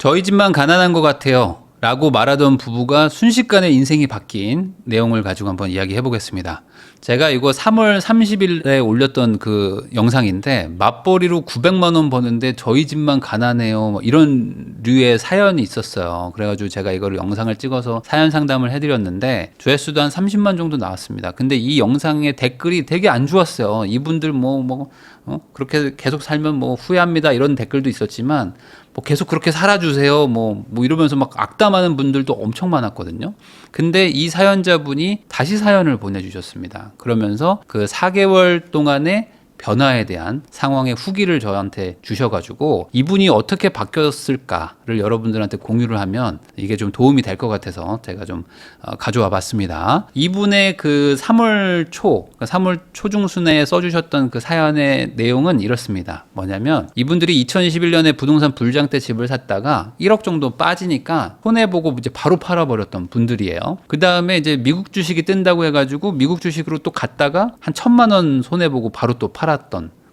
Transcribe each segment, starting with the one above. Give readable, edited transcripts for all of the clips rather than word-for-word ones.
저희 집만 가난한 것 같아요 라고 말하던 부부가 순식간에 인생이 바뀐 내용을 가지고 한번 이야기해 보겠습니다. 제가 이거 3월 30일에 올렸던 그 영상인데, 맞벌이로 900만 원 버는데 저희 집만 가난해요, 뭐 이런 류의 사연이 있었어요. 그래가지고 제가 이거를 영상을 찍어서 사연 상담을 해드렸는데 조회수도 한 30만 정도 나왔습니다. 근데 이 영상의 댓글이 되게 안 좋았어요. 이분들 그렇게 계속 살면 뭐 후회합니다 이런 댓글도 있었지만, 뭐 계속 그렇게 살아주세요 뭐 이러면서 막 악담하는 분들도 엄청 많았거든요. 근데 이 사연자분이 다시 사연을 보내주셨습니다. 그러면서 그 4개월 동안의 변화에 대한 상황의 후기를 저한테 주셔가지고, 이분이 어떻게 바뀌었을까를 여러분들한테 공유를 하면 이게 좀 도움이 될 것 같아서 제가 좀 가져와 봤습니다. 이분의 그 3월 초중순에 써주셨던 그 사연의 내용은 이렇습니다. 뭐냐면, 이분들이 2021년에 부동산 불장 때 집을 샀다가 1억 정도 빠지니까 손해보고 이제 바로 팔아버렸던 분들이에요. 그 다음에 이제 미국 주식이 뜬다고 해가지고 미국 주식으로 또 갔다가 한 1,000만 원 손해보고 바로 또 팔았던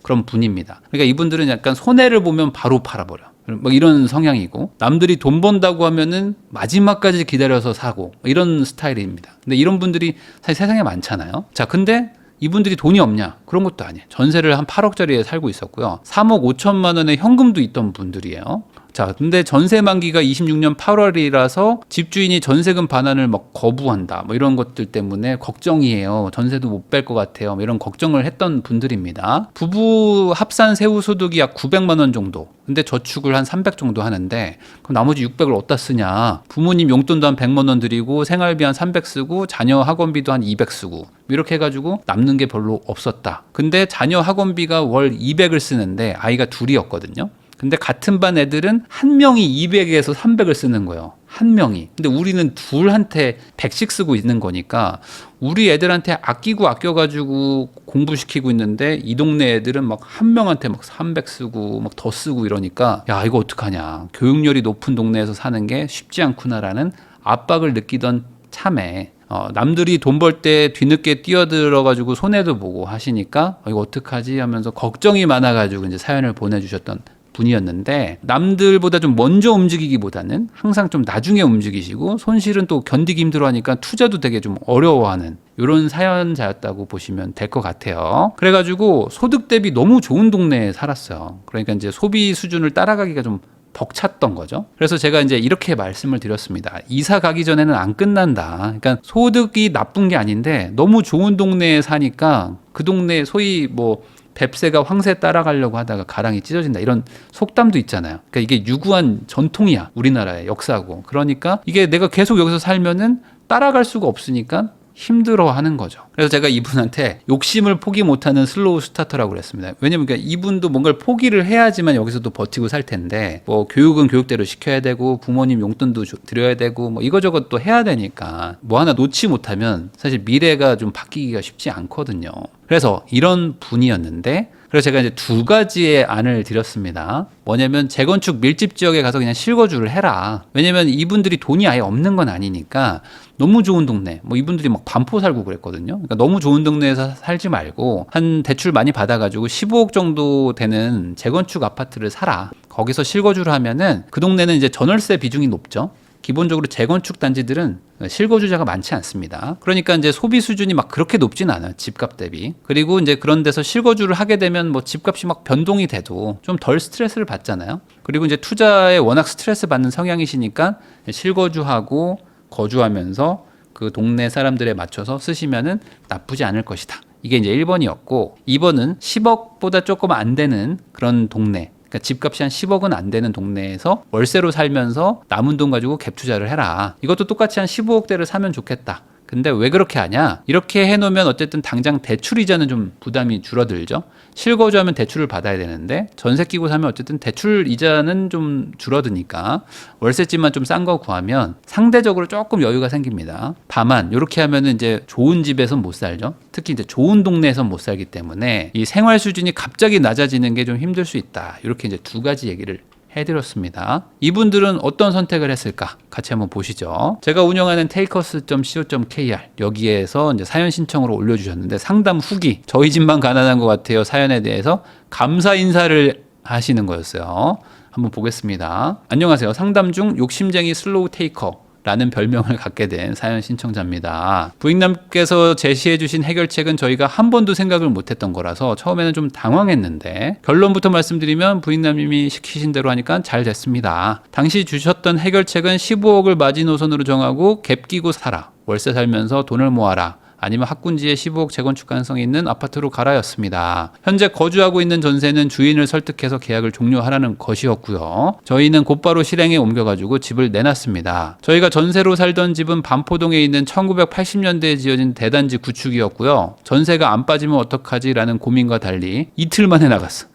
그런 분입니다. 그러니까 이분들은 약간 손해를 보면 바로 팔아버려. 뭐 이런 성향이고, 남들이 돈 번다고 하면은 마지막까지 기다려서 사고, 이런 스타일입니다. 근데 이런 분들이 사실 세상에 많잖아요. 자, 근데 이분들이 돈이 없냐? 그런 것도 아니에요. 전세를 한 8억짜리에 살고 있었고요. 3억 5천만 원의 현금도 있던 분들이에요. 자, 근데 전세 만기가 26년 8월이라서 집주인이 전세금 반환을 막 거부한다, 뭐 이런 것들 때문에 걱정이에요. 전세도 못 뺄 것 같아요. 뭐 이런 걱정을 했던 분들입니다. 부부 합산 세후 소득이 약 900만 원 정도. 근데 저축을 한 300 정도 하는데, 그럼 나머지 600을 어디다 쓰냐? 부모님 용돈도 한 100만 원 드리고 생활비 한 300 쓰고 자녀 학원비도 한 200 쓰고, 이렇게 해가지고 남는 게 별로 없었다. 근데 자녀 학원비가 월 200을 쓰는데 아이가 둘이었거든요. 근데 같은 반 애들은 한 명이 200에서 300을 쓰는 거예요. 한 명이. 근데 우리는 둘한테 100씩 쓰고 있는 거니까 우리 애들한테 아껴가지고 공부시키고 있는데, 이 동네 애들은 막 한 명한테 막 300 쓰고 막 더 쓰고 이러니까, 야, 이거 어떡하냐. 교육열이 높은 동네에서 사는 게 쉽지 않구나라는 압박을 느끼던 참에, 남들이 돈 벌 때 뒤늦게 뛰어들어가지고 손해도 보고 하시니까 이거 어떡하지 하면서 걱정이 많아가지고 이제 사연을 보내주셨던 분이었는데, 남들보다 좀 먼저 움직이기보다는 항상 좀 나중에 움직이시고, 손실은 또 견디기 힘들어하니까 투자도 되게 좀 어려워하는 이런 사연자였다고 보시면 될 것 같아요. 그래가지고 소득 대비 너무 좋은 동네에 살았어요. 그러니까 이제 소비 수준을 따라가기가 좀 벅찼던 거죠. 그래서 제가 이제 이렇게 말씀을 드렸습니다. 이사 가기 전에는 안 끝난다. 그러니까 소득이 나쁜 게 아닌데 너무 좋은 동네에 사니까 그 동네 소위 뭐 뱁새가 황새 따라가려고 하다가 가랑이 찢어진다, 이런 속담도 있잖아요. 그러니까 이게 유구한 전통이야, 우리나라의 역사고. 그러니까 이게 내가 계속 여기서 살면은 따라갈 수가 없으니까 힘들어하는 거죠. 그래서 제가 이분한테 욕심을 포기 못하는 슬로우 스타터라고 그랬습니다. 왜냐면 그러니까 이분도 뭔가를 포기를 해야지만 여기서도 버티고 살 텐데, 뭐 교육은 교육대로 시켜야 되고 부모님 용돈도 드려야 되고 뭐 이거저것 또 해야 되니까 뭐 하나 놓지 못하면 사실 미래가 좀 바뀌기가 쉽지 않거든요. 그래서 이런 분이었는데, 그래서 제가 이제 2가지의 안을 드렸습니다. 뭐냐면, 재건축 밀집 지역에 가서 그냥 실거주를 해라. 왜냐면 이분들이 돈이 아예 없는 건 아니니까 너무 좋은 동네, 뭐 이분들이 막 반포 살고 그랬거든요. 그러니까 너무 좋은 동네에서 살지 말고 한 대출 많이 받아가지고 15억 정도 되는 재건축 아파트를 사라. 거기서 실거주를 하면은 그 동네는 이제 전월세 비중이 높죠. 기본적으로 재건축 단지들은 실거주자가 많지 않습니다. 그러니까 이제 소비 수준이 막 그렇게 높진 않아요, 집값 대비. 그리고 이제 그런 데서 실거주를 하게 되면 뭐 집값이 막 변동이 돼도 좀 덜 스트레스를 받잖아요. 그리고 이제 투자에 워낙 스트레스 받는 성향이시니까 실거주하고 거주하면서 그 동네 사람들에 맞춰서 쓰시면은 나쁘지 않을 것이다. 이게 이제 1번이었고, 2번은 10억보다 조금 안 되는 그런 동네, 그러니까 집값이 한 10억은 안 되는 동네에서 월세로 살면서 남은 돈 가지고 갭 투자를 해라. 이것도 똑같이 한 15억대를 사면 좋겠다. 근데 왜 그렇게 하냐? 이렇게 해놓으면 어쨌든 당장 대출 이자는 좀 부담이 줄어들죠. 실거주하면 대출을 받아야 되는데 전세 끼고 사면 어쨌든 대출 이자는 좀 줄어드니까 월세집만 좀 싼 거 구하면 상대적으로 조금 여유가 생깁니다. 다만 이렇게 하면은 이제 좋은 집에선 못 살죠. 특히 이제 좋은 동네에선 못 살기 때문에 이 생활 수준이 갑자기 낮아지는 게 좀 힘들 수 있다. 이렇게 이제 2가지 얘기를 해드렸습니다. 이분들은 어떤 선택을 했을까? 같이 한번 보시죠. 제가 운영하는 takeus.co.kr, 여기에서 이제 사연 신청으로 올려주셨는데, 상담 후기, 저희 집만 가난한 것 같아요 사연에 대해서 감사 인사를 하시는 거였어요. 한번 보겠습니다. 안녕하세요. 상담 중 욕심쟁이 슬로우 테이커 라는 별명을 갖게 된 사연 신청자입니다. 부인남께서 제시해 주신 해결책은 저희가 한 번도 생각을 못했던 거라서 처음에는 좀 당황했는데, 결론부터 말씀드리면 부인남님이 시키신 대로 하니까 잘 됐습니다. 당시 주셨던 해결책은 15억을 마지노선으로 정하고 갭 끼고 살아, 월세 살면서 돈을 모아라, 아니면 학군지에 15억 재건축 가능성이 있는 아파트로 가라였습니다. 현재 거주하고 있는 전세는 주인을 설득해서 계약을 종료하라는 것이었고요. 저희는 곧바로 실행에 옮겨가지고 집을 내놨습니다. 저희가 전세로 살던 집은 반포동에 있는 1980년대에 지어진 대단지 구축이었고요. 전세가 안 빠지면 어떡하지라는 고민과 달리 이틀 만에 나갔어.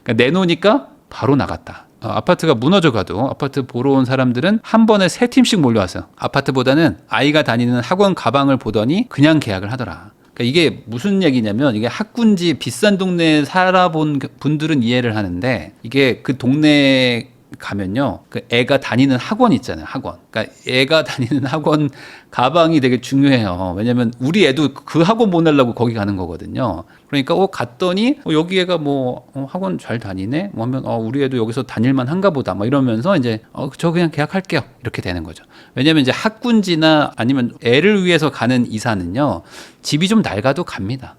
그러니까 내놓으니까 바로 나갔다. 아파트가 무너져가도 아파트 보러 온 사람들은 한 번에 3팀씩 몰려왔어요. 아파트보다는 아이가 다니는 학원 가방을 보더니 그냥 계약을 하더라. 그러니까 이게 무슨 얘기냐면, 이게 학군지 비싼 동네에 살아본 분들은 이해를 하는데, 이게 그 동네 가면요, 그 애가 다니는 학원 있잖아요. 학원. 그러니까 애가 다니는 학원 가방이 되게 중요해요. 왜냐면 우리 애도 그 학원 보내려고 거기 가는 거거든요. 그러니까 갔더니 여기 애가 학원 잘 다니네 뭐 하면 우리 애도 여기서 다닐만 한가 보다 뭐 이러면서 이제 저 그냥 계약할게요 이렇게 되는 거죠. 왜냐면 이제 학군지나 아니면 애를 위해서 가는 이사는요, 집이 좀 낡아도 갑니다.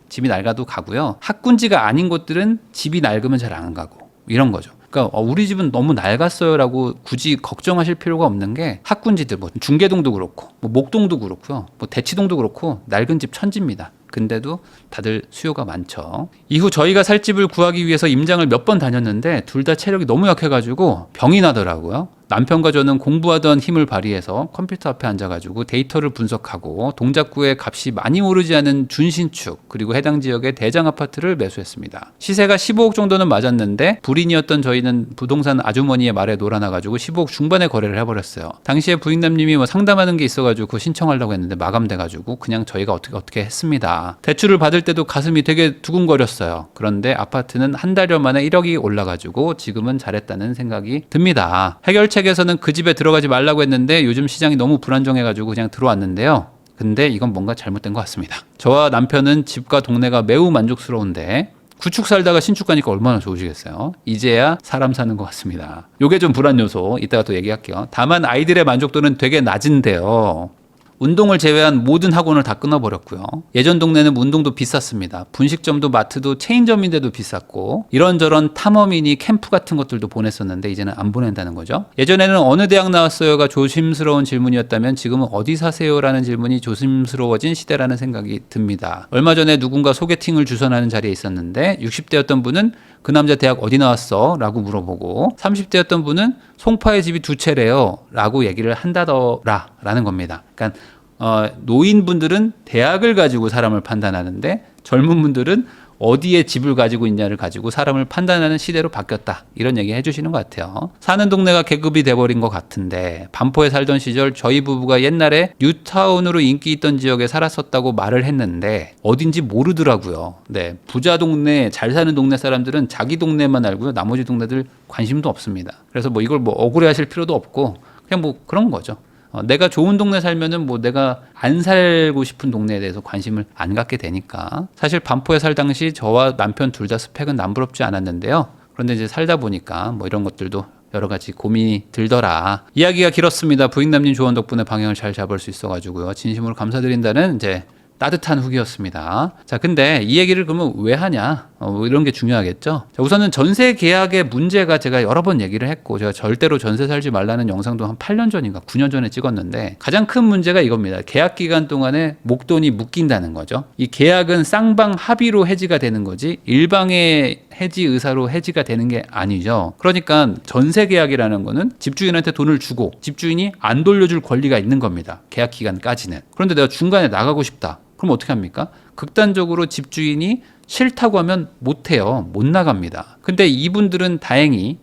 집이 낡아도 가고요. 학군지가 아닌 곳들은 집이 낡으면 잘 안 가고 이런 거죠. 그러니까 우리 집은 너무 낡았어요라고 굳이 걱정하실 필요가 없는 게, 학군지들 뭐 중계동도 그렇고 뭐 목동도 그렇고요, 뭐 대치동도 그렇고 낡은 집 천지입니다. 근데도 다들 수요가 많죠. 이후 저희가 살 집을 구하기 위해서 임장을 몇 번 다녔는데 둘 다 체력이 너무 약해가지고 병이 나더라고요. 남편과 저는 공부하던 힘을 발휘해서 컴퓨터 앞에 앉아가지고 데이터를 분석하고 동작구의 값이 많이 오르지 않은 준신축, 그리고 해당 지역의 대장 아파트를 매수했습니다. 시세가 15억 정도는 맞았는데 불인이었던 저희는 부동산 아주머니의 말에 놀아나가지고 15억 중반에 거래를 해버렸어요. 당시에 부인남님이 상담하는 게 있어가지고 그거 신청하려고 했는데 마감돼가지고 그냥 저희가 어떻게 했습니다. 대출을 받을 때도 가슴이 되게 두근거렸어요. 그런데 아파트는 한 달여 만에 1억이 올라가지고 지금은 잘했다는 생각이 듭니다. 해결책에서는 그 집에 들어가지 말라고 했는데 요즘 시장이 너무 불안정해가지고 그냥 들어왔는데요. 근데 이건 뭔가 잘못된 것 같습니다. 저와 남편은 집과 동네가 매우 만족스러운데 구축 살다가 신축 가니까 얼마나 좋으시겠어요. 이제야 사람 사는 것 같습니다. 요게 좀 불안 요소, 이따가 또 얘기할게요. 다만 아이들의 만족도는 되게 낮은데요. 운동을 제외한 모든 학원을 다 끊어버렸고요. 예전 동네는 운동도 비쌌습니다. 분식점도 마트도 체인점인데도 비쌌고, 이런저런 탐험이니 캠프 같은 것들도 보냈었는데 이제는 안 보낸다는 거죠. 예전에는 어느 대학 나왔어요가 조심스러운 질문이었다면 지금은 어디 사세요라는 질문이 조심스러워진 시대라는 생각이 듭니다. 얼마 전에 누군가 소개팅을 주선하는 자리에 있었는데 60대였던 분은 그 남자 대학 어디 나왔어? 라고 물어보고, 30대였던 분은 송파의 집이 2채래요 라고 얘기를 한다더라 라는 겁니다. 그러니까 노인분들은 대학을 가지고 사람을 판단하는데 젊은 분들은 어디에 집을 가지고 있냐를 가지고 사람을 판단하는 시대로 바뀌었다, 이런 얘기 해주시는 것 같아요. 사는 동네가 계급이 돼버린 것 같은데, 반포에 살던 시절 저희 부부가 옛날에 뉴타운으로 인기 있던 지역에 살았었다고 말을 했는데 어딘지 모르더라고요. 네, 부자 동네, 잘 사는 동네 사람들은 자기 동네만 알고요, 나머지 동네들 관심도 없습니다. 그래서 이걸 억울해하실 필요도 없고 그냥 그런 거죠. 내가 좋은 동네 살면은 내가 안 살고 싶은 동네에 대해서 관심을 안 갖게 되니까. 사실 반포에 살 당시 저와 남편 둘 다 스펙은 남부럽지 않았는데요. 그런데 이제 살다 보니까 이런 것들도 여러 가지 고민이 들더라. 이야기가 길었습니다. 부인남님 조언 덕분에 방향을 잘 잡을 수 있어가지고요. 진심으로 감사드린다는 이제 따뜻한 후기였습니다. 자, 근데 이 얘기를 그러면 왜 하냐? 이런 게 중요하겠죠. 자, 우선은 전세 계약의 문제가 제가 여러 번 얘기를 했고, 제가 절대로 전세 살지 말라는 영상도 한 8년 전인가 9년 전에 찍었는데, 가장 큰 문제가 이겁니다. 계약 기간 동안에 목돈이 묶인다는 거죠. 이 계약은 쌍방 합의로 해지가 되는 거지 일방의 해지 의사로 해지가 되는 게 아니죠. 그러니까 전세 계약이라는 거는 집주인한테 돈을 주고 집주인이 안 돌려줄 권리가 있는 겁니다. 계약 기간까지는. 그런데 내가 중간에 나가고 싶다. 그럼 어떻게 합니까? 극단적으로 집주인이 싫다고 하면 못해요. 못 나갑니다. 근데 이분들은 다행히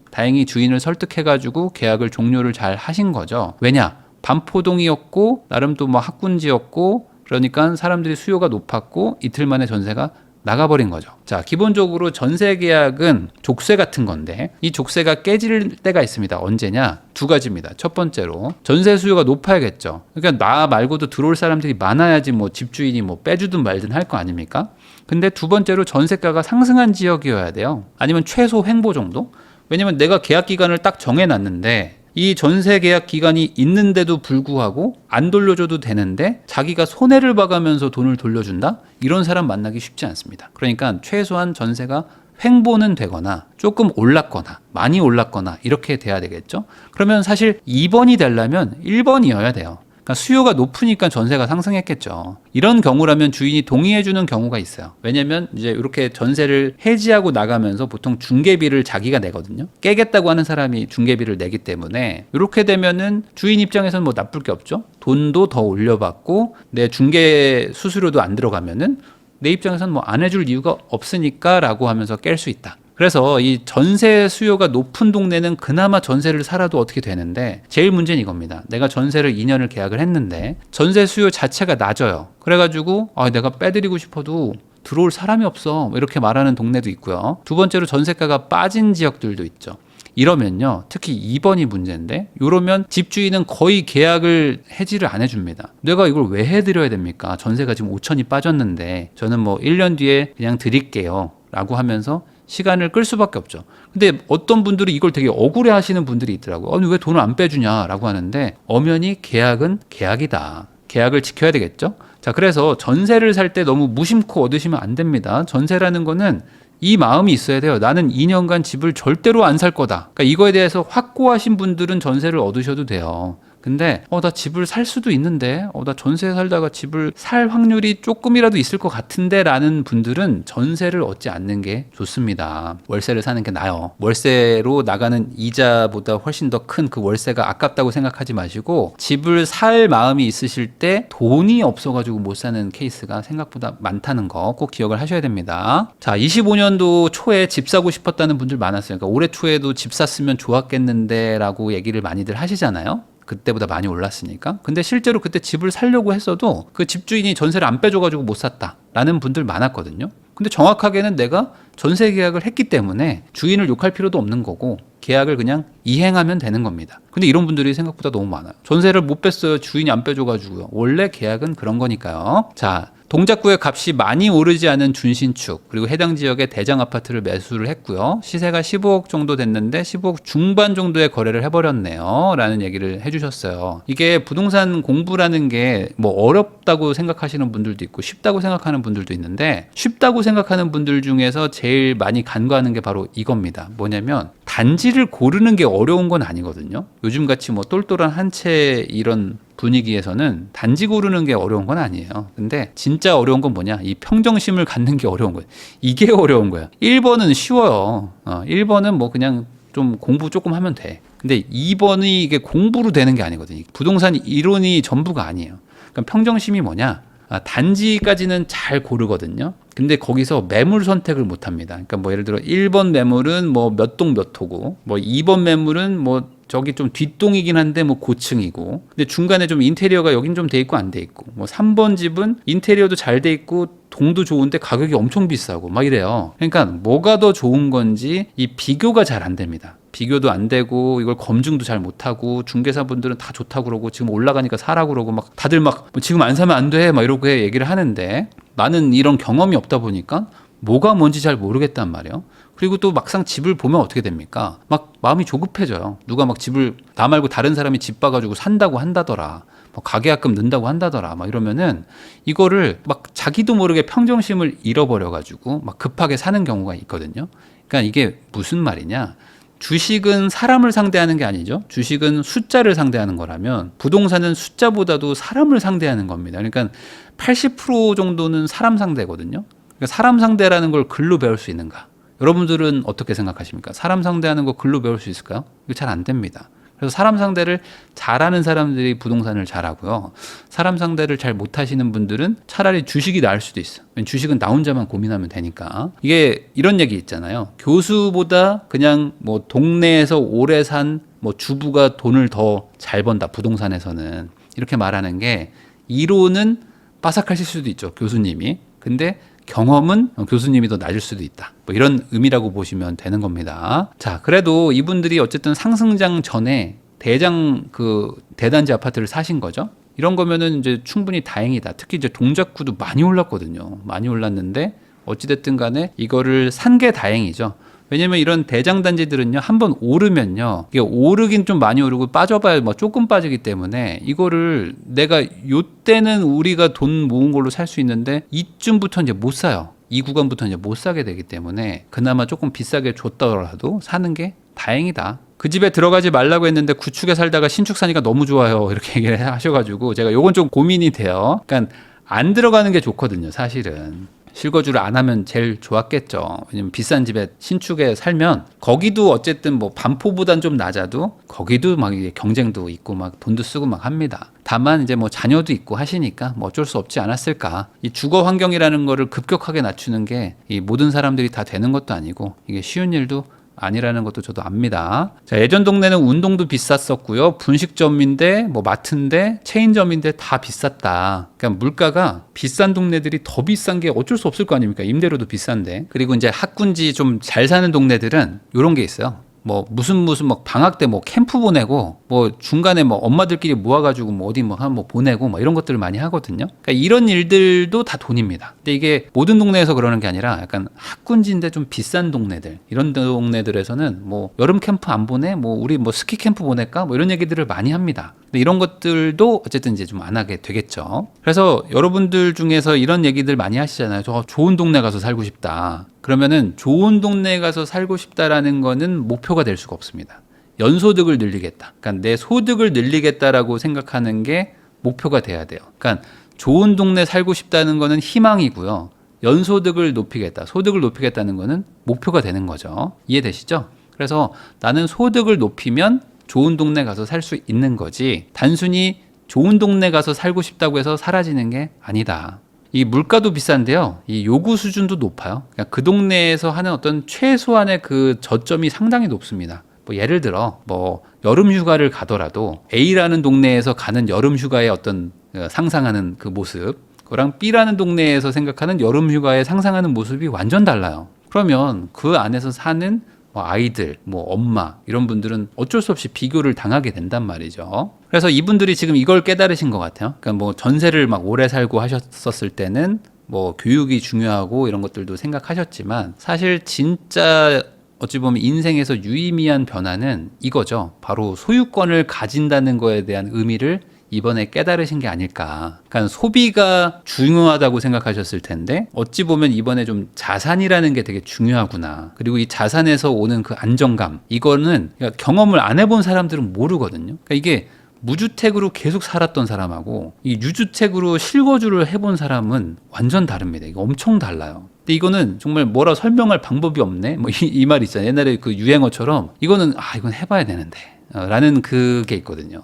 주인을 설득해가지고 계약을 종료를 잘 하신 거죠. 왜냐? 반포동이었고 나름 또 학군지였고, 그러니까 사람들이 수요가 높았고 이틀 만에 전세가 나가버린 거죠. 자, 기본적으로 전세 계약은 족쇄 같은 건데 이 족쇄가 깨질 때가 있습니다. 언제냐? 두 가지입니다. 첫 번째로 전세 수요가 높아야겠죠. 그러니까 나 말고도 들어올 사람들이 많아야지 집주인이 빼주든 말든 할 거 아닙니까? 근데 두 번째로 전세가가 상승한 지역이어야 돼요. 아니면 최소 횡보 정도? 왜냐면 내가 계약 기간을 딱 정해놨는데 이 전세 계약 기간이 있는데도 불구하고 안 돌려줘도 되는데 자기가 손해를 봐가면서 돈을 돌려준다? 이런 사람 만나기 쉽지 않습니다. 그러니까 최소한 전세가 횡보는 되거나 조금 올랐거나 많이 올랐거나 이렇게 돼야 되겠죠. 그러면 사실 2번이 되려면 1번이어야 돼요. 그러니까 수요가 높으니까 전세가 상승했겠죠. 이런 경우라면 주인이 동의해주는 경우가 있어요. 왜냐면 이제 이렇게 전세를 해지하고 나가면서 보통 중개비를 자기가 내거든요. 깨겠다고 하는 사람이 중개비를 내기 때문에 이렇게 되면은 주인 입장에서는 뭐 나쁠 게 없죠. 돈도 더 올려받고 내 중개 수수료도 안 들어가면은 내 입장에서는 뭐 안 해줄 이유가 없으니까 라고 하면서 깰 수 있다. 그래서 이 전세 수요가 높은 동네는 그나마 전세를 살아도 어떻게 되는데 제일 문제는 이겁니다. 내가 전세를 2년을 계약을 했는데 전세 수요 자체가 낮아요. 그래가지고 내가 빼드리고 싶어도 들어올 사람이 없어 이렇게 말하는 동네도 있고요. 두 번째로 전세가가 빠진 지역들도 있죠. 이러면요, 특히 2번이 문제인데, 이러면 집주인은 거의 계약을 해지를 안 해줍니다. 내가 이걸 왜 해드려야 됩니까? 전세가 지금 5천이 빠졌는데 저는 뭐 1년 뒤에 그냥 드릴게요 라고 하면서 시간을 끌 수밖에 없죠. 근데 어떤 분들이 이걸 되게 억울해 하시는 분들이 있더라고요. 아니 왜 돈을 안 빼주냐라고 하는데, 엄연히 계약은 계약이다. 계약을 지켜야 되겠죠. 자, 그래서 전세를 살 때 너무 무심코 얻으시면 안 됩니다. 전세라는 거는 이 마음이 있어야 돼요. 나는 2년간 집을 절대로 안 살 거다. 그러니까 이거에 대해서 확고하신 분들은 전세를 얻으셔도 돼요. 근데 나 집을 살 수도 있는데 나 전세 살다가 집을 살 확률이 조금이라도 있을 것 같은데 라는 분들은 전세를 얻지 않는 게 좋습니다. 월세를 사는 게 나아요. 월세로 나가는 이자보다 훨씬 더 큰 그 월세가 아깝다고 생각하지 마시고, 집을 살 마음이 있으실 때 돈이 없어가지고 못 사는 케이스가 생각보다 많다는 거 꼭 기억을 하셔야 됩니다. 자, 25년도 초에 집 사고 싶었다는 분들 많았어요. 그러니까 올해 초에도 집 샀으면 좋았겠는데 라고 얘기를 많이들 하시잖아요. 그때보다 많이 올랐으니까. 근데 실제로 그때 집을 살려고 했어도 그 집주인이 전세를 안 빼줘가지고 못 샀다라는 분들 많았거든요. 근데 정확하게는 내가 전세 계약을 했기 때문에 주인을 욕할 필요도 없는 거고 계약을 그냥 이행하면 되는 겁니다. 근데 이런 분들이 생각보다 너무 많아요. 전세를 못 뺐어요. 주인이 안 빼줘가지고요. 원래 계약은 그런 거니까요. 자, 동작구의 값이 많이 오르지 않은 준신축, 그리고 해당 지역의 대장 아파트를 매수를 했고요. 시세가 15억 정도 됐는데 15억 중반 정도의 거래를 해버렸네요 라는 얘기를 해주셨어요. 이게 부동산 공부라는 게 뭐 어렵다고 생각하시는 분들도 있고 쉽다고 생각하는 분들도 있는데, 쉽다고 생각하는 분들 중에서 제일 많이 간과하는 게 바로 이겁니다. 뭐냐면 단지를 고르는 게 어려운 건 아니거든요. 요즘같이 뭐 똘똘한 한 채 이런 분위기에서는 단지 고르는 게 어려운 건 아니에요. 근데 진짜 어려운 건 뭐냐? 이 평정심을 갖는 게 어려운 거예요. 이게 어려운 거야. 1번은 쉬워요. 1번은 뭐 그냥 좀 공부 조금 하면 돼. 근데 2번이 이게 공부로 되는 게 아니거든요. 부동산 이론이 전부가 아니에요. 그러니까 평정심이 뭐냐? 단지까지는 잘 고르거든요. 근데 거기서 매물 선택을 못 합니다. 그러니까 뭐 예를 들어 1번 매물은 뭐 몇 동 몇 호고, 뭐 2번 매물은 뭐 저기 좀 뒷동이긴 한데 뭐 고층이고, 근데 중간에 좀 인테리어가 여긴 좀 돼 있고 안 돼 있고, 뭐 3번 집은 인테리어도 잘 돼 있고 동도 좋은데 가격이 엄청 비싸고 막 이래요. 그러니까 뭐가 더 좋은 건지 이 비교가 잘 안 됩니다. 비교도 안 되고 이걸 검증도 잘 못하고, 중개사분들은 다 좋다고 그러고 지금 올라가니까 사라고 그러고 막 다들 막 지금 안 사면 안 돼 막 이러고 얘기를 하는데, 나는 이런 경험이 없다 보니까 뭐가 뭔지 잘 모르겠단 말이에요. 그리고 또 막상 집을 보면 어떻게 됩니까? 막 마음이 조급해져요. 누가 막 집을 나 말고 다른 사람이 집 봐가지고 산다고 한다더라. 뭐 가계약금 넣는다고 한다더라. 막 이러면은 이거를 막 자기도 모르게 평정심을 잃어버려가지고 막 급하게 사는 경우가 있거든요. 그러니까 이게 무슨 말이냐? 주식은 사람을 상대하는 게 아니죠. 주식은 숫자를 상대하는 거라면 부동산은 숫자보다도 사람을 상대하는 겁니다. 그러니까 80% 정도는 사람 상대거든요. 그러니까 사람 상대라는 걸 글로 배울 수 있는가? 여러분들은 어떻게 생각하십니까? 사람 상대하는 거 글로 배울 수 있을까요? 이거 잘 안 됩니다. 그래서 사람 상대를 잘하는 사람들이 부동산을 잘하고요. 사람 상대를 잘 못하시는 분들은 차라리 주식이 나을 수도 있어요. 주식은 나 혼자만 고민하면 되니까. 이게 이런 얘기 있잖아요. 교수보다 그냥 뭐 동네에서 오래 산 뭐 주부가 돈을 더 잘 번다, 부동산에서는. 이렇게 말하는 게, 이론은 빠삭하실 수도 있죠, 교수님이. 근데 경험은 교수님이 더 낮을 수도 있다. 뭐 이런 의미라고 보시면 되는 겁니다. 자, 그래도 이분들이 어쨌든 상승장 전에 대장 그 대단지 아파트를 사신 거죠. 이런 거면은 이제 충분히 다행이다. 특히 이제 동작구도 많이 올랐거든요. 많이 올랐는데 어찌됐든 간에 이거를 산 게 다행이죠. 왜냐면 이런 대장단지들은요, 한번 오르면요, 이게 오르긴 좀 많이 오르고 빠져봐야 뭐 조금 빠지기 때문에 이거를 내가 요때는 우리가 돈 모은 걸로 살 수 있는데 이쯤부터 이제 못 사요. 이 구간부터 이제 못 사게 되기 때문에 그나마 조금 비싸게 줬더라도 사는 게 다행이다. 그 집에 들어가지 말라고 했는데 구축에 살다가 신축 사니까 너무 좋아요. 이렇게 얘기를 하셔가지고 제가 요건 좀 고민이 돼요. 그러니까 안 들어가는 게 좋거든요, 사실은. 실거주를 안 하면 제일 좋았겠죠. 왜냐면 비싼 집에 신축에 살면 거기도 어쨌든 뭐 반포보단 좀 낮아도 거기도 막 이게 경쟁도 있고 막 돈도 쓰고 막 합니다. 다만 이제 뭐 자녀도 있고 하시니까 뭐 어쩔 수 없지 않았을까. 이 주거 환경이라는 거를 급격하게 낮추는 게 이 모든 사람들이 다 되는 것도 아니고 이게 쉬운 일도 아니라는 것도 저도 압니다. 자, 예전 동네는 운동도 비쌌었고요. 분식점인데 뭐 마트인데 체인점인데 다 비쌌다. 그러니까 물가가 비싼 동네들이 더 비싼 게 어쩔 수 없을 거 아닙니까? 임대료도 비싼데. 그리고 이제 학군지 좀 잘 사는 동네들은 이런 게 있어요. 뭐 무슨 뭐 방학 때 뭐 캠프 보내고 뭐 중간에 뭐 엄마들끼리 모아가지고 뭐 어디 뭐 한 뭐 보내고 뭐 이런 것들을 많이 하거든요. 그러니까 이런 일들도 다 돈입니다. 근데 이게 모든 동네에서 그러는 게 아니라 약간 학군지인데 좀 비싼 동네들, 이런 동네들에서는 뭐 여름 캠프 안 보내, 뭐 우리 뭐 스키 캠프 보낼까, 뭐 이런 얘기들을 많이 합니다. 근데 이런 것들도 어쨌든 이제 좀 안 하게 되겠죠. 그래서 여러분들 중에서 이런 얘기들 많이 하시잖아요. 저 좋은 동네 가서 살고 싶다. 그러면은 좋은 동네에 가서 살고 싶다라는 거는 목표가 될 수가 없습니다. 연소득을 늘리겠다. 그러니까 내 소득을 늘리겠다라고 생각하는 게 목표가 돼야 돼요. 그러니까 좋은 동네 살고 싶다는 거는 희망이고요. 연소득을 높이겠다. 소득을 높이겠다는 거는 목표가 되는 거죠. 이해되시죠? 그래서 나는 소득을 높이면 좋은 동네 가서 살 수 있는 거지, 단순히 좋은 동네 가서 살고 싶다고 해서 사라지는 게 아니다. 이 물가도 비싼데요, 이 요구 수준도 높아요. 그러니까 그 동네에서 하는 어떤 최소한의 그 저점이 상당히 높습니다. 뭐 예를 들어 뭐 여름 휴가를 가더라도 A라는 동네에서 가는 여름 휴가의 어떤 상상하는 그 모습, 그랑 B라는 동네에서 생각하는 여름 휴가의 상상하는 모습이 완전 달라요. 그러면 그 안에서 사는 뭐 아이들, 뭐 엄마, 이런 분들은 어쩔 수 없이 비교를 당하게 된단 말이죠. 그래서 이분들이 지금 이걸 깨달으신 것 같아요. 그러니까 뭐 전세를 막 오래 살고 하셨었을 때는 뭐 교육이 중요하고 이런 것들도 생각하셨지만, 사실 진짜 어찌 보면 인생에서 유의미한 변화는 이거죠. 바로 소유권을 가진다는 거에 대한 의미를 이번에 깨달으신 게 아닐까. 그러니까 소비가 중요하다고 생각하셨을 텐데 어찌 보면 이번에 좀 자산이라는 게 되게 중요하구나. 그리고 이 자산에서 오는 그 안정감, 이거는 그러니까 경험을 안 해본 사람들은 모르거든요. 그러니까 이게 무주택으로 계속 살았던 사람하고 이 유주택으로 실거주를 해본 사람은 완전 다릅니다. 이거 엄청 달라요. 근데 이거는 정말 뭐라 설명할 방법이 없네, 뭐 이 말 있잖아요. 옛날에 그 유행어처럼 이거는 이건 해봐야 되는데 라는 그게 있거든요.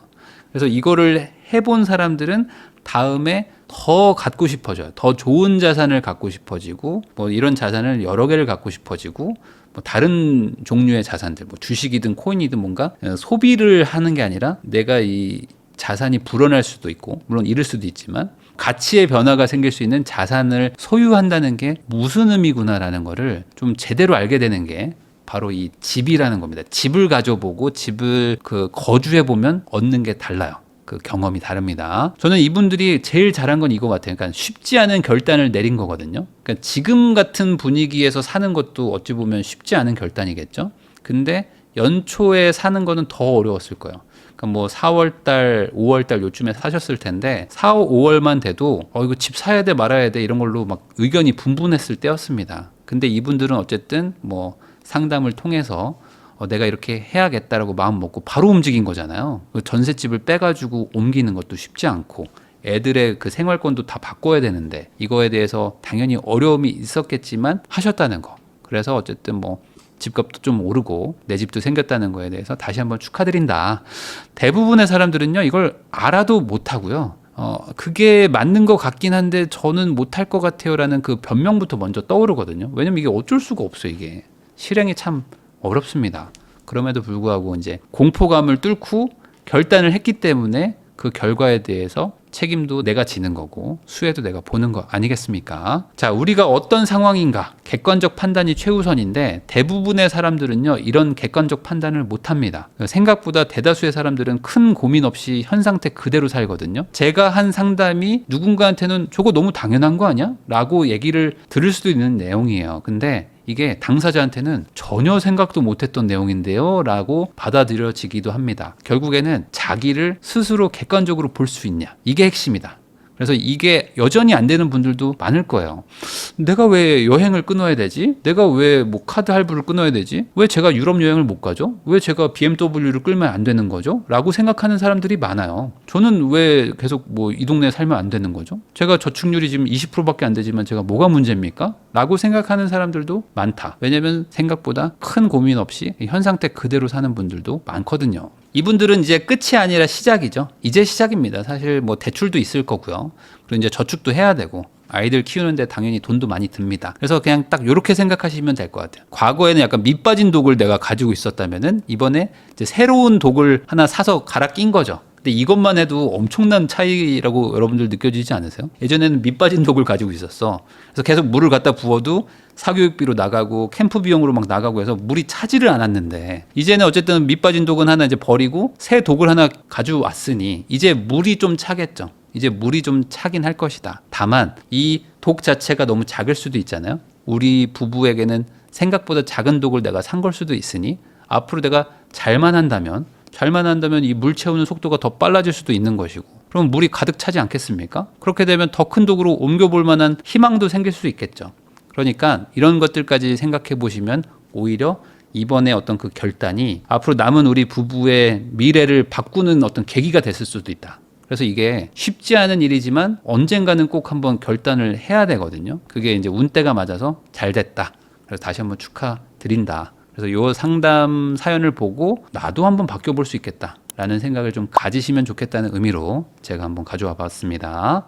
그래서 이거를 해본 사람들은 다음에 더 갖고 싶어져요. 더 좋은 자산을 갖고 싶어지고, 뭐 이런 자산을 여러 개를 갖고 싶어지고, 뭐 다른 종류의 자산들, 뭐 주식이든 코인이든 뭔가 소비를 하는 게 아니라 내가 이 자산이 불어날 수도 있고, 물론 잃을 수도 있지만 가치의 변화가 생길 수 있는 자산을 소유한다는 게 무슨 의미구나라는 거를 좀 제대로 알게 되는 게 바로 이 집이라는 겁니다. 집을 가져보고 집을 거주해보면 얻는 게 달라요. 그 경험이 다릅니다. 저는 이분들이 제일 잘한 건 이거 같아요. 그러니까 쉽지 않은 결단을 내린 거거든요. 그러니까 지금 같은 분위기에서 사는 것도 어찌 보면 쉽지 않은 결단이겠죠. 근데 연초에 사는 거는 더 어려웠을 거예요. 그러니까 뭐 4월달, 5월달 요쯤에 사셨을 텐데 4, 5월만 돼도 이거 집 사야 돼 말아야 돼 이런 걸로 막 의견이 분분했을 때였습니다. 근데 이분들은 어쨌든 뭐 상담을 통해서 내가 이렇게 해야겠다라고 마음 먹고 바로 움직인 거잖아요. 전셋집을 빼가지고 옮기는 것도 쉽지 않고 애들의 그 생활권도 다 바꿔야 되는데 이거에 대해서 당연히 어려움이 있었겠지만 하셨다는 거. 그래서 어쨌든 뭐 집값도 좀 오르고 내 집도 생겼다는 거에 대해서 다시 한번 축하드린다. 대부분의 사람들은요 이걸 알아도 못하고요. 그게 맞는 것 같긴 한데 저는 못할 것 같아요 라는 그 변명부터 먼저 떠오르거든요. 왜냐면 이게 어쩔 수가 없어요. 이게 실행이 참 어렵습니다. 그럼에도 불구하고 이제 공포감을 뚫고 결단을 했기 때문에 그 결과에 대해서 책임도 내가 지는 거고 수혜도 내가 보는 거 아니겠습니까? 자, 우리가 어떤 상황인가 객관적 판단이 최우선인데 대부분의 사람들은요 이런 객관적 판단을 못합니다. 생각보다 대다수의 사람들은 큰 고민 없이 현 상태 그대로 살거든요. 제가 한 상담이 누군가한테는 저거 너무 당연한 거 아니야? 라고 얘기를 들을 수도 있는 내용이에요. 근데 이게 당사자한테는 전혀 생각도 못했던 내용인데요 라고 받아들여지기도 합니다. 결국에는 자기를 스스로 객관적으로 볼 수 있냐, 이게 핵심이다. 그래서 이게 여전히 안 되는 분들도 많을 거예요. 내가 왜 여행을 끊어야 되지? 내가 왜 뭐 카드 할부를 끊어야 되지? 왜 제가 유럽 여행을 못 가죠? 왜 제가 BMW를 끌면 안 되는 거죠? 라고 생각하는 사람들이 많아요. 저는 왜 계속 뭐 이 동네에 살면 안 되는 거죠? 제가 저축률이 지금 20%밖에 안 되지만 제가 뭐가 문제입니까? 라고 생각하는 사람들도 많다. 왜냐면 생각보다 큰 고민 없이 현 상태 그대로 사는 분들도 많거든요. 이분들은 이제 끝이 아니라 시작이죠. 이제 시작입니다. 사실 뭐 대출도 있을 거고요. 그리고 이제 저축도 해야 되고 아이들 키우는데 당연히 돈도 많이 듭니다. 그래서 그냥 딱 이렇게 생각하시면 될 것 같아요. 과거에는 약간 밑빠진 독을 내가 가지고 있었다면은 이번에 이제 새로운 독을 하나 사서 갈아 낀 거죠. 근데 이것만 해도 엄청난 차이라고 여러분들 느껴지지 않으세요? 예전에는 밑빠진 독을 가지고 있었어. 그래서 계속 물을 갖다 부어도 사교육비로 나가고 캠프 비용으로 막 나가고 해서 물이 차지를 않았는데 이제는 어쨌든 밑빠진 독은 하나 이제 버리고 새 독을 하나 가져왔으니 이제 물이 좀 차겠죠. 이제 물이 좀 차긴 할 것이다. 다만 이 독 자체가 너무 작을 수도 있잖아요. 우리 부부에게는 생각보다 작은 독을 내가 산 걸 수도 있으니 앞으로 내가 잘만 한다면 이 물 채우는 속도가 더 빨라질 수도 있는 것이고 그럼 물이 가득 차지 않겠습니까? 그렇게 되면 더 큰 독으로 옮겨볼 만한 희망도 생길 수 있겠죠. 그러니까 이런 것들까지 생각해 보시면 오히려 이번에 어떤 그 결단이 앞으로 남은 우리 부부의 미래를 바꾸는 어떤 계기가 됐을 수도 있다. 그래서 이게 쉽지 않은 일이지만 언젠가는 꼭 한번 결단을 해야 되거든요. 그게 이제 운때가 맞아서 잘 됐다. 그래서 다시 한번 축하드린다. 그래서 요 상담 사연을 보고 나도 한번 바뀌어볼 수 있겠다라는 생각을 좀 가지시면 좋겠다는 의미로 제가 한번 가져와 봤습니다.